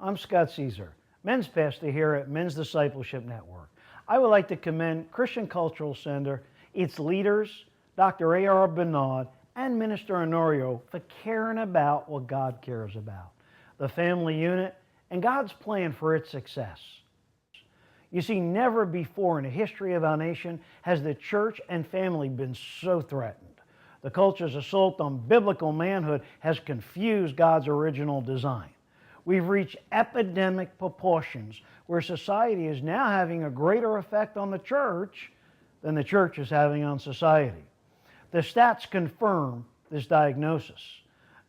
I'm Scott Caesar, men's pastor here at Men's Discipleship Network. I would like to commend Christian Cultural Center, its leaders, Dr. A.R. Bernard, and Minister Honorio for caring about what God cares about, the family unit, and God's plan for its success. You see, never before in the history of our nation has the church and family been so threatened. The culture's assault on biblical manhood has confused God's original design. We've reached epidemic proportions where society is now having a greater effect on the church than the church is having on society. The stats confirm this diagnosis.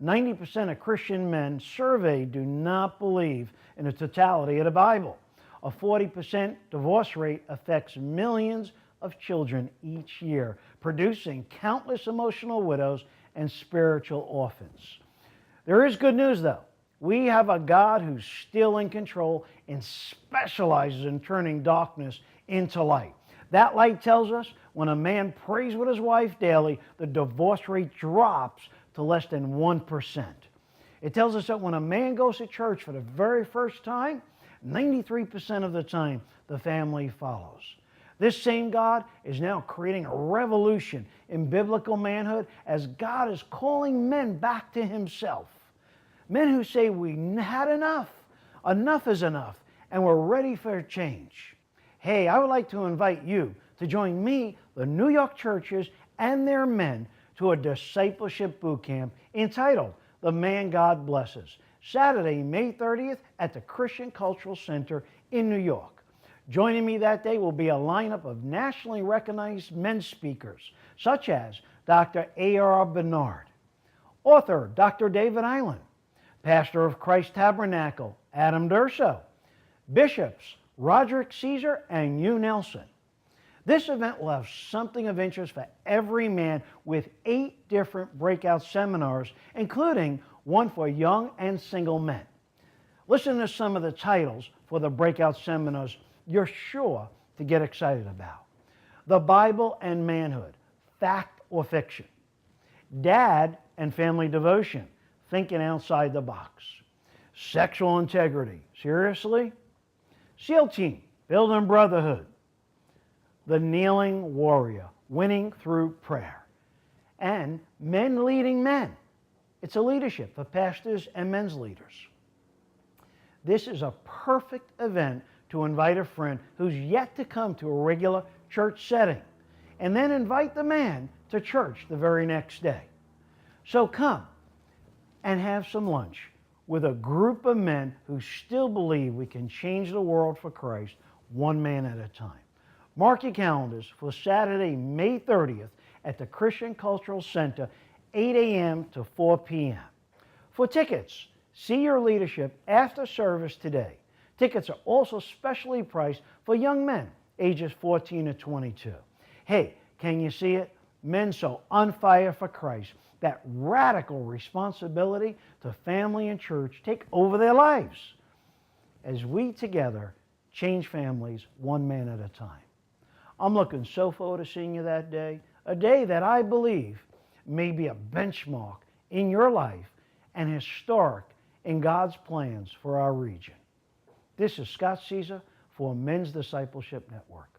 90% of Christian men surveyed do not believe in the totality of the Bible. A 40% divorce rate affects millions of children each year, producing countless emotional widows and spiritual orphans. There is good news, though. We have a God who's still in control and specializes in turning darkness into light. That light tells us when a man prays with his wife daily, the divorce rate drops to less than 1%. It tells us that when a man goes to church for the very first time, 93% of the time the family follows. This same God is now creating a revolution in biblical manhood as God is calling men back to Himself. Men who say we had enough, enough is enough, and we're ready for a change. Hey, I would like to invite you to join me, the New York churches, and their men to a discipleship boot camp entitled The Man God Blesses, Saturday, May 30th at the Christian Cultural Center in New York. Joining me that day will be a lineup of nationally recognized men's speakers, such as Dr. A.R. Bernard, author Dr. David Island, pastor of Christ Tabernacle, Adam Durso, bishops Roderick Caesar and Hugh Nelson. This event will have something of interest for every man with 8 different breakout seminars, including one for young and single men. Listen to some of the titles for the breakout seminars you're sure to get excited about. The Bible and Manhood, Fact or Fiction. Dad and Family Devotion, Thinking Outside the Box. Sexual Integrity, Seriously? SEAL Team, Building Brotherhood. The Kneeling Warrior, Winning Through Prayer. And Men Leading Men. It's a leadership for pastors and men's leaders. This is a perfect event to invite a friend who's yet to come to a regular church setting, and then invite the man to church the very next day. So come and have some lunch with a group of men who still believe we can change the world for Christ one man at a time. Mark your calendars for Saturday, May 30th at the Christian Cultural Center, 8 a.m. to 4 p.m. For tickets, see your leadership after service today. Tickets are also specially priced for young men ages 14 to 22. Hey, can you see it? Men so on fire for Christ that radical responsibility to family and church take over their lives as we together change families one man at a time. I'm looking so forward to seeing you that day, a day that I believe may be a benchmark in your life and historic in God's plans for our region. This is Scott Caesar for Men's Discipleship Network.